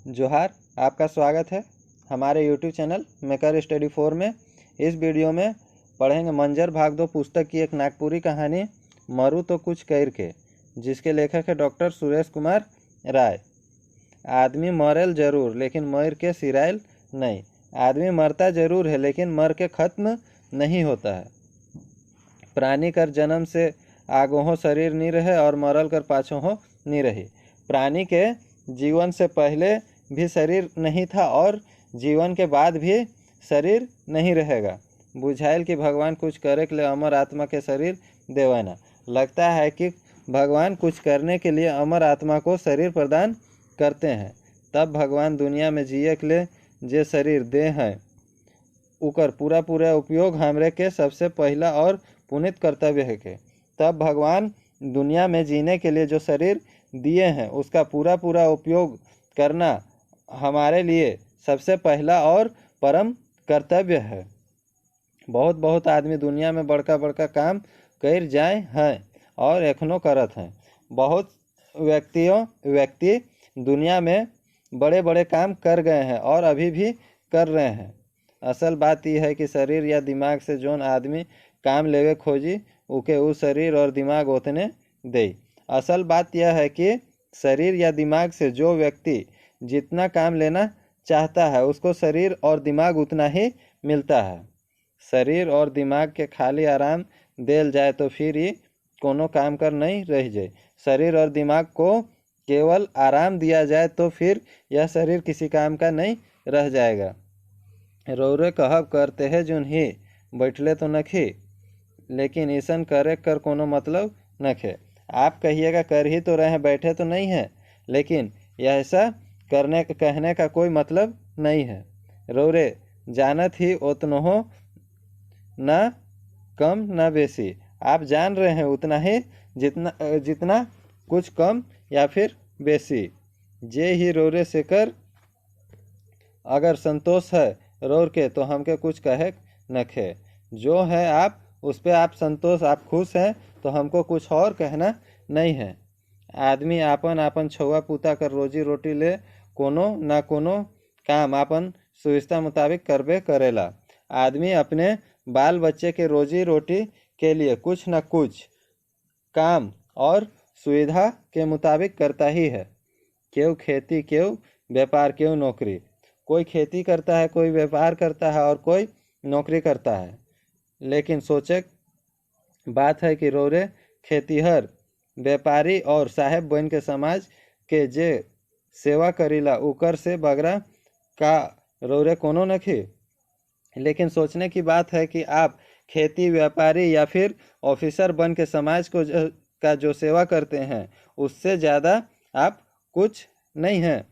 जोहार, आपका स्वागत है हमारे यूट्यूब चैनल मेकर स्टडी 4 में। इस वीडियो में पढ़ेंगे मंजर भाग 2 पुस्तक की एक नागपुरी कहानी मरू तो कुछ कैर के, जिसके लेखक है डॉक्टर सुरेश कुमार राय। आदमी मरेल जरूर लेकिन मर के सिराइल नहीं। आदमी मरता जरूर है लेकिन मर के खत्म नहीं होता है। प्राणी कर जन्म से आगो हो शरीर नहीं रहे और मरल कर पाछो हो नहीं रही। प्राणी के जीवन से पहले भी शरीर नहीं था और जीवन के बाद भी शरीर नहीं रहेगा। बुझाइल कि भगवान कुछ करे के लिए अमर आत्मा के शरीर देवाना। लगता है कि भगवान कुछ करने के लिए अमर आत्मा को शरीर प्रदान करते हैं। तब भगवान दुनिया में जिए के लिए जे शरीर दे हैं उकर पूरा पूरा उपयोग हमरे के सबसे पहला और पुनित कर्तव्य है के। तब भगवान दुनिया में जीने के लिए जो शरीर दिए हैं उसका पूरा पूरा उपयोग करना हमारे लिए सबसे पहला और परम कर्तव्य है। बहुत बहुत आदमी दुनिया में बड़का बड़का काम कर जाए हैं और एखनो करत हैं। बहुत व्यक्ति दुनिया में बड़े बड़े काम कर गए हैं और अभी भी कर रहे हैं। असल बात यह है कि शरीर या दिमाग से जोन आदमी काम लेवे खोजी उके वो शरीर और दिमाग उतने दे। असल बात यह है कि शरीर या दिमाग से जो व्यक्ति जितना काम लेना चाहता है उसको शरीर और दिमाग उतना ही मिलता है। शरीर और दिमाग के खाली आराम देल जाए तो फिर ही कोनो काम कर नहीं रह जाए। शरीर और दिमाग को केवल आराम दिया जाए तो फिर यह शरीर किसी काम का नहीं रह जाएगा। रौरे कहब करते हैं जुन ही बैठले तो नखी, लेकिन ईसन करे कर कोनो मतलब नखे। आप कहिएगा कर ही तो रहे, बैठे तो नहीं है, लेकिन यह ऐसा कहने का कोई मतलब नहीं है। रौरे जानत ही उतना हो ना कम ना बेसी। आप जान रहे हैं उतना ही जितना कुछ कम या फिर बेसी। जे ही रौरे से कर अगर संतोष है रौर के तो हमके कुछ कहे नखे। जो है आप उस पर आप संतोष, आप खुश हैं तो हमको कुछ और कहना नहीं है। आदमी आपन आपन छुआ पुता कर रोजी रोटी ले कोनो ना कोनो काम आपन सुविधा मुताबिक करबे करेला। आदमी अपने बाल बच्चे के रोजी रोटी के लिए कुछ न कुछ काम और सुविधा के मुताबिक करता ही है। क्यों खेती, क्यों व्यापार, क्यों नौकरी। कोई खेती करता है, कोई व्यापार करता है और कोई नौकरी करता है। लेकिन सोचे बात है कि रौरे खेतीहर, व्यापारी और साहेब बन के समाज के जे सेवा करीला उकर से बगरा का रौरे कोनो नखी। लेकिन सोचने की बात है कि आप खेती, व्यापारी या फिर ऑफिसर बन के समाज को का जो सेवा करते हैं उससे ज़्यादा आप कुछ नहीं हैं।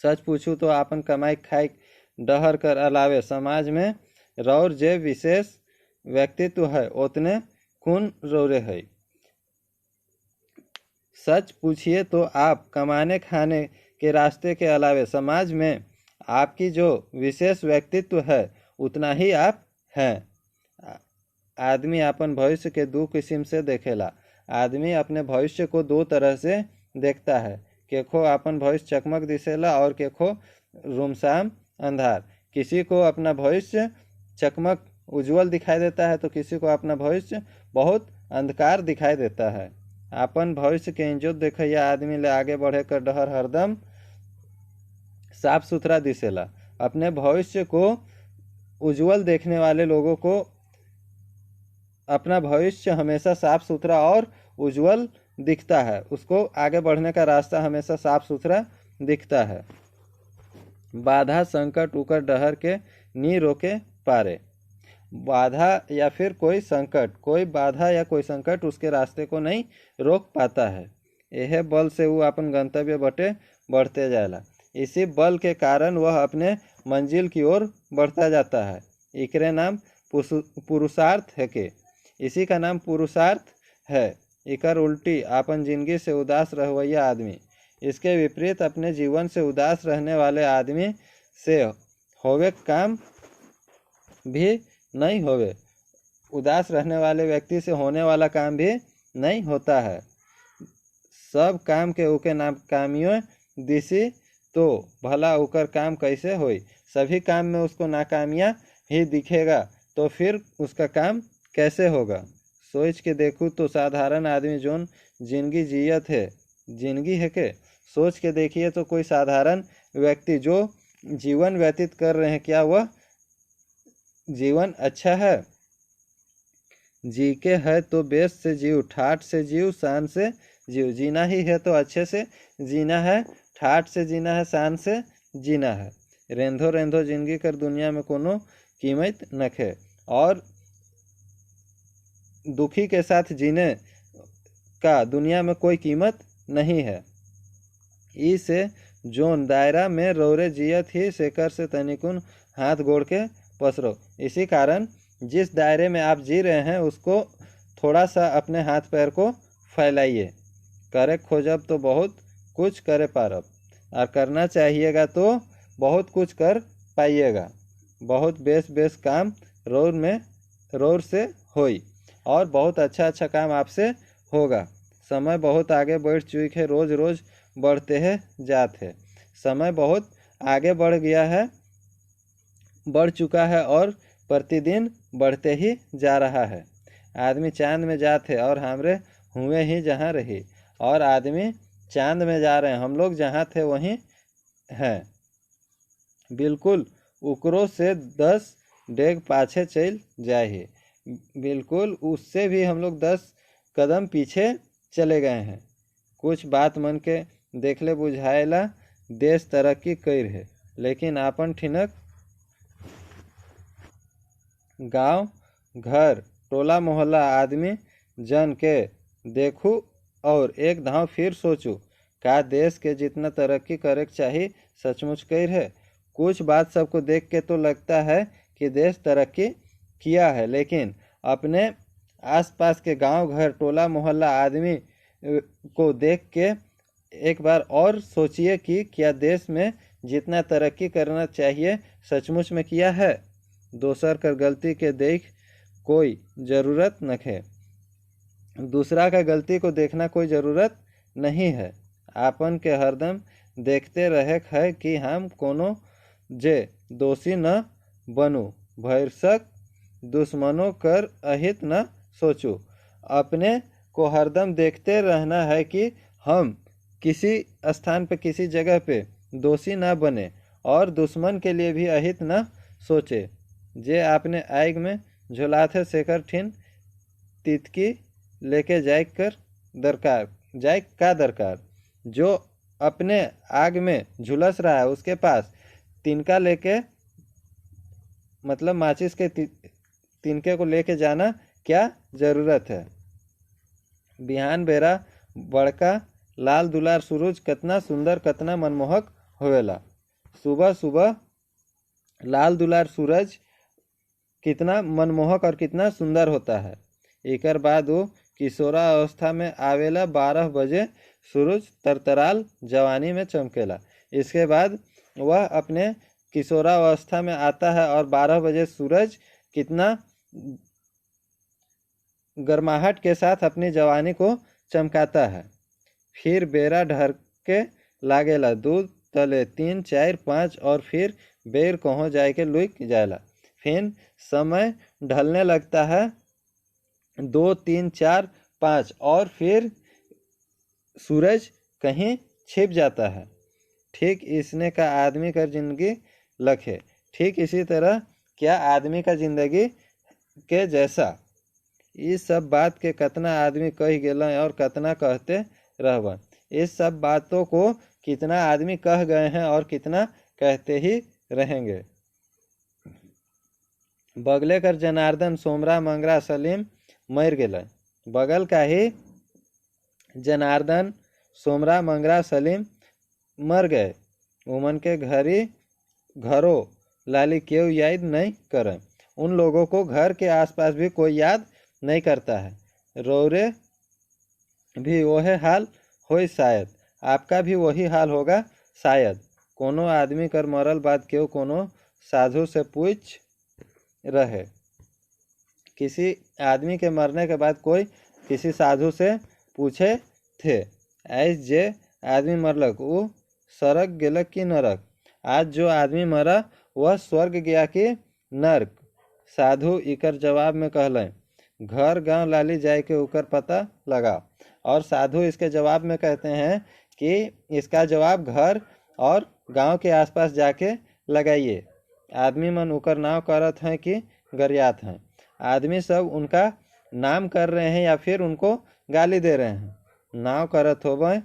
सच पूछूँ तो आपन कमाई खाई डहर कर अलावे समाज में रौर जे विशेष व्यक्तित्व है उतने खून रौरे है। सच पूछिए तो आप कमाने खाने के रास्ते के अलावे समाज में आपकी जो विशेष व्यक्तित्व है उतना ही आप हैं। आदमी अपन भविष्य के दो किस्म से देखेला। आदमी अपने भविष्य को दो तरह से देखता है। केखो अपन भविष्य चकमक दिसेला और केखो रुमसाम अंधार। किसी को अपना भविष्य चकमक उज्जवल दिखाई देता है तो किसी को अपना भविष्य बहुत अंधकार दिखाई देता है। अपन भविष्य के इज्जत देखैया आदमी ले आगे बढ़े कर डहर हरदम साफ सुथरा दिसेला। अपने भविष्य को उज्जवल देखने वाले लोगों को अपना भविष्य हमेशा साफ सुथरा और उज्जवल दिखता है। उसको आगे बढ़ने का रास्ता हमेशा साफ सुथरा दिखता है। बाधा संकट उकर डहर के नी रोके पारे। बाधा या फिर कोई संकट, कोई बाधा या कोई संकट उसके रास्ते को नहीं रोक पाता है। यह बल से वो अपन गंतव्य बटे बढ़ते जाएला। इसी बल के कारण वह अपने मंजिल की ओर बढ़ता जाता है। इकरे नाम पुरुषार्थ है के। इसी का नाम पुरुषार्थ है। इकर उल्टी अपन जिंदगी से उदास रहवैया आदमी। इसके विपरीत अपने जीवन से उदास रहने वाले आदमी से होवे काम भी नहीं होवे। उदास रहने वाले व्यक्ति से होने वाला काम भी नहीं होता है। सब काम के उके नाकामियों दिसी तो भला ओकर काम कैसे होई। सभी काम में उसको नाकामियाँ ही दिखेगा तो फिर उसका काम कैसे होगा। सोच के देखूँ तो साधारण आदमी जोन जिंदगी जियत है, जिंदगी है के सोच के देखिए तो कोई साधारण व्यक्ति जो जीवन व्यतीत कर रहे हैं, क्या वह जीवन अच्छा है। जी के है तो बेस से जीव, ठाठ से जीव, शान से जीव। जीना ही है तो अच्छे से जीना है, ठाठ से जीना है, शान से जीना है। रेंधो रेंधो जिंदगी कर दुनिया में कोनो कीमत नखे, और दुखी के साथ जीने का दुनिया में कोई कीमत नहीं है। इसे जोन दायरा में रौरे जियत ही शेखर से तनिकुन हाथ गोड़ के पसरो। इसी कारण जिस दायरे में आप जी रहे हैं उसको थोड़ा सा अपने हाथ पैर को फैलाइए। करे खोजब तो बहुत कुछ करे पारब, और करना चाहिएगा तो बहुत कुछ कर पाइएगा। बहुत बेस काम रोर से होई, और बहुत अच्छा काम आपसे होगा। समय बहुत आगे बढ़ चुकी है, रोज रोज बढ़ते हैं जाते। समय बहुत आगे बढ़ गया है, बढ़ चुका है, और प्रतिदिन बढ़ते ही जा रहा है। आदमी चांद में जाते और हमरे हुए ही जहाँ रही, और आदमी चांद में जा रहे हैं, हम लोग जहाँ थे वहीं हैं। बिल्कुल उकरो से 10 डेग पाछे चल जाए, बिल्कुल उससे भी हम लोग 10 कदम पीछे चले गए हैं। कुछ बात मन के देखले बुझाएला देश तरक्की कर है, लेकिन आपन ठिनक गांव घर टोला मोहल्ला आदमी जन के देखूँ और एक धाव फिर सोचूँ, का देश के जितना तरक्की करे चाहिए सचमुच कर है। कुछ बात सबको देख के तो लगता है कि देश तरक्की किया है, लेकिन अपने आसपास के गांव घर टोला मोहल्ला आदमी को देख के एक बार और सोचिए कि क्या देश में जितना तरक्की करना चाहिए सचमुच में किया है। दोसर कर गलती के देख कोई ज़रूरत न है, दूसरा का गलती को देखना कोई ज़रूरत नहीं है। आपन के हरदम देखते रहे है कि हम कोनो जे दोषी न बनू, भरसक दुश्मनों कर अहित न सोचूं। अपने को हरदम देखते रहना है कि हम किसी स्थान पे किसी जगह पे दोषी न बने, और दुश्मन के लिए भी अहित न सोचे। जे आपने आग में झुलाथे शेखर ठिन तितकी लेके जाए का दरकार। जो अपने आग में झुलस रहा है उसके पास तिनका लेके, मतलब माचिस के तिनके को लेके जाना क्या जरूरत है। बिहान बेरा बड़का लाल दुलार सूरज कितना सुंदर कितना मनमोहक होवेला। सुबह सुबह लाल दुलार सूरज कितना मनमोहक और कितना सुंदर होता है। एकर बाद वो किशोरा अवस्था में आवेला, 12 बजे सूरज तरतराल जवानी में चमकेला। इसके बाद वह अपने किशोरावस्था में आता है और 12 बजे सूरज कितना गर्माहट के साथ अपनी जवानी को चमकाता है। फिर बेरा ढर के लागेला, दूध तले 3 4 5 और फिर बेर कहो जाए के लुक जाएला। फिर समय ढलने लगता है, 2 3 4 5 और फिर सूरज कहीं छिप जाता है। ठीक इसने का आदमी का जिंदगी लखे। ठीक इसी तरह क्या आदमी का जिंदगी के जैसा। इस सब बात के कतना आदमी कह गेल और कतना कहते रहबन। इस सब बातों को कितना आदमी कह गए हैं और कितना कहते ही रहेंगे। बगले कर जनार्दन सोमरा मंगरा सलीम मर गए। बगल का ही जनार्दन सोमरा मंगरा सलीम मर गए। उमन के घरों लाली क्यों याद नहीं करें। उन लोगों को घर के आसपास भी कोई याद नहीं करता है। रौरे भी वही हाल हो, शायद आपका भी वही हाल होगा शायद। कोनो आदमी कर मरल बाद क्यों कोनो साधु से पूछ रहे। किसी आदमी के मरने के बाद कोई किसी साधु से पूछे थे, ऐस जे आदमी मरलक वो सरग गेलक की नरक। आज जो आदमी मरा वह स्वर्ग गया कि नर्क। साधु इकर जवाब में कहलें, घर गांव लाली जाए के उकर पता लगाओ। और साधु इसके जवाब में कहते हैं कि इसका जवाब घर और गांव के आसपास जाके लगाइए। आदमी मन उकर नाव करत हैं कि गरियात हैं। आदमी सब उनका नाम कर रहे हैं या फिर उनको गाली दे रहे हैं। नाव करत होवे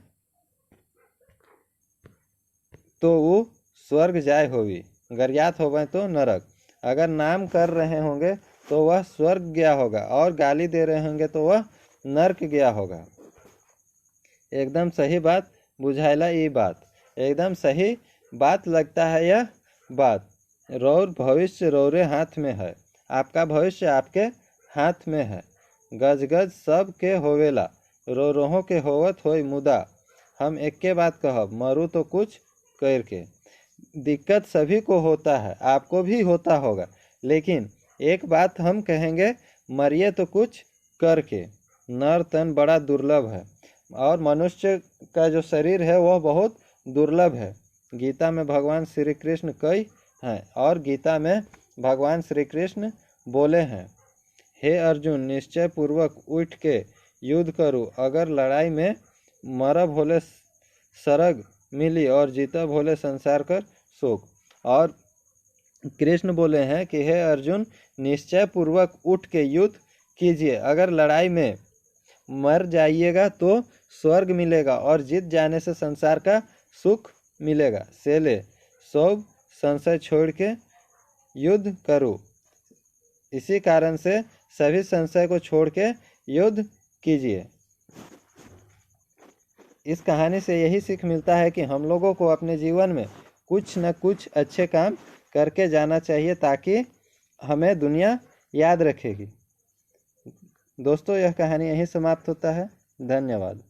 तो वो स्वर्ग जाए होवी, गरियात होवे तो नरक। अगर नाम कर रहे होंगे तो वह स्वर्ग गया होगा और गाली दे रहे होंगे तो वह नरक गया होगा। एकदम सही बात बुझाइला ये बात, एकदम सही बात लगता है यह बात। रौर भविष्य रौरे हाथ में है, आपका भविष्य आपके हाथ में है। गज गज सब के होवेला, रो रोहों के होवत होई मुदा। हम एक के बात कहब, मरू तो कुछ करके। दिक्कत सभी को होता है, आपको भी होता होगा, लेकिन एक बात हम कहेंगे, मरिए तो कुछ करके। नर तन बड़ा दुर्लभ है और मनुष्य का जो शरीर है वह बहुत दुर्लभ है। गीता में भगवान श्री कृष्ण कई हैं और गीता में भगवान श्री कृष्ण बोले हैं, हे अर्जुन निश्चय पूर्वक उठ के युद्ध करो। अगर लड़ाई में मरब होले सरग मिली और जीतब होले संसार कर शोक। और कृष्ण बोले हैं कि हे अर्जुन निश्चय पूर्वक उठ के युद्ध कीजिए। अगर लड़ाई में मर जाइएगा तो स्वर्ग मिलेगा और जीत जाने से संसार का सुख मिलेगा। सेले सब संशय छोड़ के युद्ध करो। इसी कारण से सभी संशय को छोड़ के युद्ध कीजिए। इस कहानी से यही सीख मिलता है कि हम लोगों को अपने जीवन में कुछ न कुछ अच्छे काम करके जाना चाहिए ताकि हमें दुनिया याद रखेगी। दोस्तों, यह कहानी यहीं समाप्त होता है। धन्यवाद।